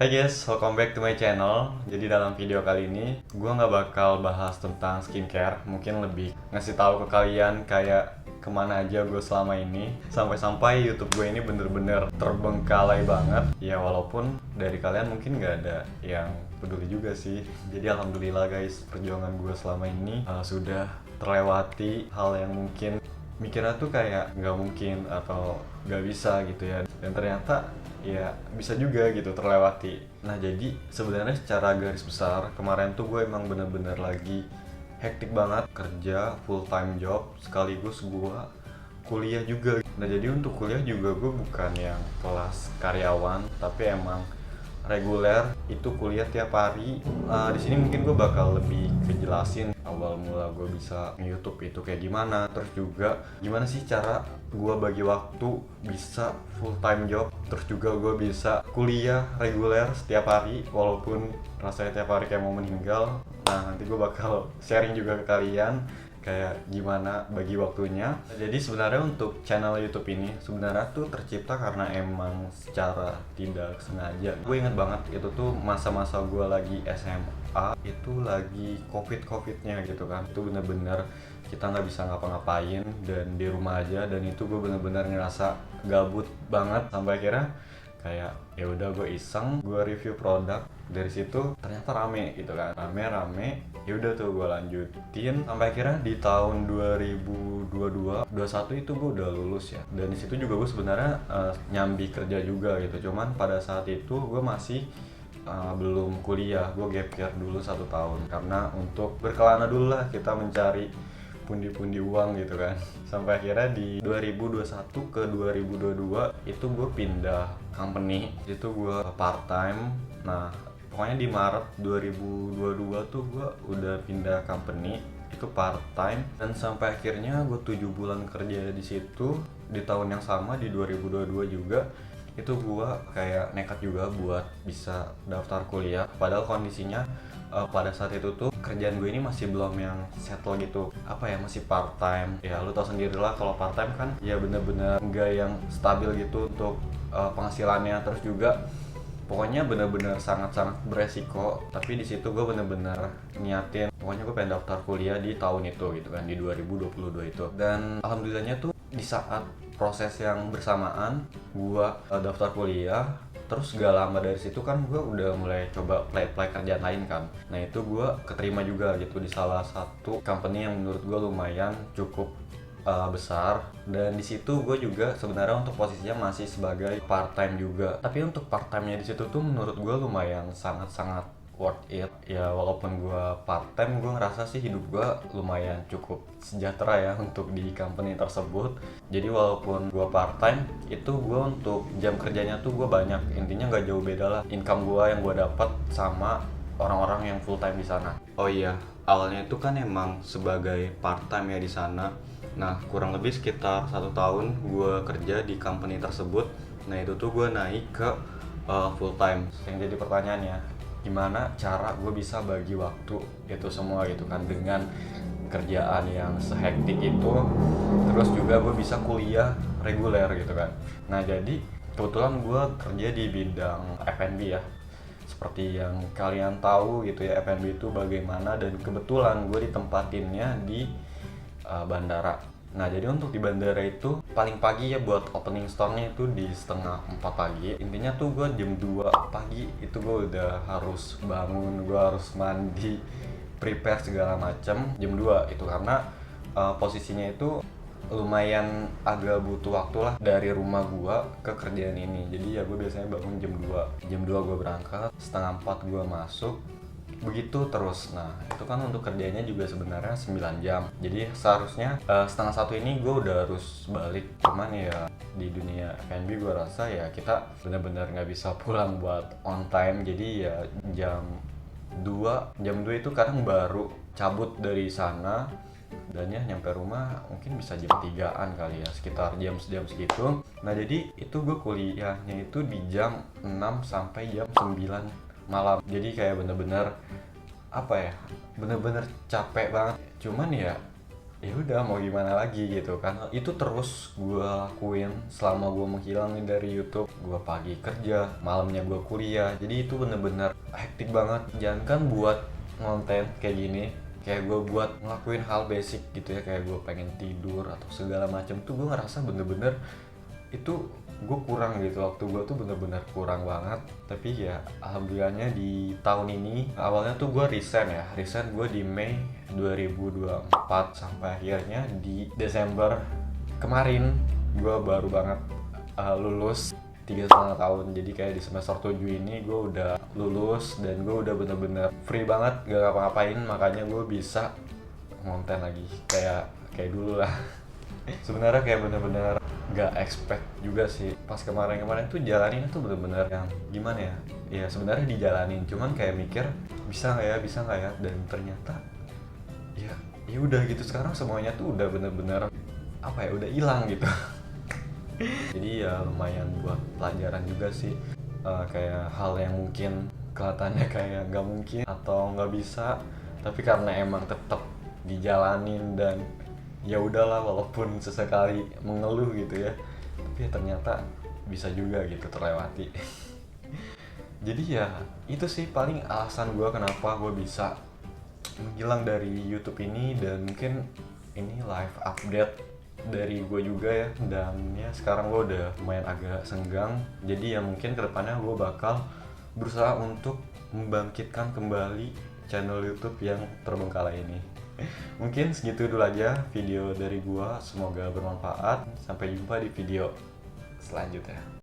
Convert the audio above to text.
Hai guys, welcome back to my channel. Jadi dalam video kali ini gue nggak bakal bahas tentang skincare. Mungkin lebih ngasih tahu ke kalian kayak kemana aja gue selama ini. Sampai-sampai YouTube gue ini bener-bener terbengkalai banget. Ya walaupun dari kalian mungkin nggak ada yang peduli juga sih. Jadi alhamdulillah guys, perjuangan gue selama ini sudah terlewati. Hal yang mungkin mikirnya tuh kayak nggak mungkin atau nggak bisa gitu ya, dan ternyata ya bisa juga gitu terlewati. Nah jadi sebenarnya secara garis besar kemarin tuh gue emang bener-bener lagi hektik banget, kerja full time job sekaligus gue kuliah juga. Nah jadi untuk kuliah juga gue bukan yang kelas karyawan, tapi emang reguler, itu kuliah tiap hari. Di sini mungkin gue bakal lebih kejelasin awal mula gue bisa nge-YouTube itu kayak gimana, terus juga gimana sih cara gue bagi waktu bisa full time job, terus juga gue bisa kuliah reguler setiap hari walaupun rasanya tiap hari kayak mau meninggal. Nah nanti gue bakal sharing juga ke kalian kayak gimana bagi waktunya. Jadi sebenarnya untuk channel YouTube ini sebenarnya tuh tercipta karena emang secara tidak sengaja. Gue inget banget itu tuh masa-masa gue lagi SMA, itu lagi covid-covidnya gitu kan. Itu bener-bener kita nggak bisa ngapa-ngapain dan di rumah aja, dan itu gue bener-bener ngerasa gabut banget. Sampai akhirnya kayak ya udah gue iseng, gue review produk. Dari situ ternyata rame gitu kan, rame ya udah tuh gue lanjutin sampai akhirnya di tahun 2022 21 itu gue udah lulus ya. Dan di situ juga gue sebenarnya nyambi kerja juga gitu, cuman pada saat itu gue masih belum kuliah. Gue gap year dulu 1 tahun karena untuk berkelana dulu lah, kita mencari pundi-pundi uang gitu kan. Sampai akhirnya di 2021 ke 2022 itu gue pindah company, itu gue part time. Nah pokoknya di Maret 2022 tuh gue udah pindah company, itu part time, dan sampai akhirnya gue 7 bulan kerja di situ. Di tahun yang sama di 2022 juga itu gue kayak nekat juga buat bisa daftar kuliah, padahal kondisinya pada saat itu tuh kerjaan gue ini masih belum yang settle gitu, apa ya, masih part time. Ya lu tau sendiri lah kalau part time kan ya bener-bener nggak yang stabil gitu untuk penghasilannya, terus juga pokoknya bener-bener sangat-sangat beresiko. Tapi di situ gue bener-bener niatin pokoknya gue pengen daftar kuliah di tahun itu gitu kan, di 2022 itu. Dan alhamdulillahnya tuh di saat proses yang bersamaan gue daftar kuliah, terus gak lama dari situ kan gue udah mulai coba apply kerjaan lain kan. Nah itu gue keterima juga gitu di salah satu company yang menurut gue lumayan cukup besar, dan di situ gue juga sebenarnya untuk posisinya masih sebagai part time juga. Tapi untuk part time-nya di situ tuh menurut gue lumayan sangat-sangat worth it ya. Walaupun gue part time, gue ngerasa sih hidup gue lumayan cukup sejahtera ya untuk di company tersebut. Jadi walaupun gue part time, itu gue untuk jam kerjanya tuh gue banyak. Intinya nggak jauh beda lah income gue yang gue dapat sama orang-orang yang full time di sana. Oh iya, awalnya itu kan emang sebagai part time ya di sana. Nah kurang lebih sekitar 1 tahun gue kerja di company tersebut. Nah itu tuh gue naik ke full time. Yang jadi pertanyaannya, gimana cara gue bisa bagi waktu itu semua gitu kan, dengan kerjaan yang sehektik itu, terus juga gue bisa kuliah reguler gitu kan. Nah jadi kebetulan gue kerja di bidang F&B ya, seperti yang kalian tahu gitu ya, F&B itu bagaimana. Dan kebetulan gue ditempatinnya di bandara. Nah jadi untuk di bandara itu paling pagi ya, buat opening store-nya itu di 3:30 pagi. Intinya tuh gue jam 2 pagi itu gue udah harus bangun, gue harus mandi, prepare segala macam jam 2 itu, karena posisinya itu lumayan agak butuh waktu lah dari rumah gua ke kerjaan ini. Jadi ya gue biasanya bangun jam 2 gue berangkat, 3:30 gue masuk, begitu terus. Nah itu kan untuk kerjanya juga sebenarnya 9 jam, jadi seharusnya 12:30 ini gue udah harus balik. Cuman ya di dunia F&B gue rasa ya kita benar-benar nggak bisa pulang buat on time. Jadi ya jam 2 itu kadang baru cabut dari sana, dan ya nyampe rumah mungkin bisa jam 3-an kali ya, sekitar jam segitu. Nah jadi itu gue kuliahnya itu di jam 6 sampai jam 9 malam. Jadi kayak bener-bener apa ya, bener-bener capek banget. Cuman ya ya udah mau gimana lagi gitu kan. Itu terus gue lakuin selama gue menghilang nih dari YouTube. Gue pagi kerja, malamnya gue kuliah, jadi itu bener-bener hektik banget. Jangan kan buat konten kayak gini, kayak gue buat ngelakuin hal basic gitu ya, kayak gue pengen tidur atau segala macam tuh gue ngerasa bener-bener itu gue kurang gitu, waktu gue tuh bener-bener kurang banget. Tapi ya alhamdulillahnya di tahun ini awalnya tuh gue resign gue di Mei 2024 sampai akhirnya di Desember kemarin gue baru banget lulus 3,5 tahun. Jadi kayak di semester 7 ini gue udah lulus dan gue udah bener-bener free banget, gak ngapa-ngapain. Makanya gue bisa ngonten lagi kayak dulu lah. Sebenarnya kayak bener-bener gak expect juga sih, pas kemarin-kemarin tuh jalanin tuh bener-bener yang gimana ya, ya sebenarnya dijalanin cuman kayak mikir bisa nggak ya, dan ternyata ya udah gitu. Sekarang semuanya tuh udah bener-bener apa ya, udah hilang gitu. Jadi ya lumayan buat pelajaran juga sih. Kayak hal yang mungkin kelihatannya kayak nggak mungkin atau nggak bisa, tapi karena emang tetap dijalanin dan ya udahlah, walaupun sesekali mengeluh gitu ya, tapi ya ternyata bisa juga gitu terlewati. Jadi ya itu sih paling alasan gue kenapa gue bisa menghilang dari YouTube ini. Dan mungkin ini live update dari gue juga ya, dan ya sekarang gue udah lumayan agak senggang. Jadi ya mungkin kedepannya gue bakal berusaha untuk membangkitkan kembali channel YouTube yang terbengkalai ini. Mungkin segitu dulu aja video dari gua, semoga bermanfaat. Sampai jumpa di video selanjutnya.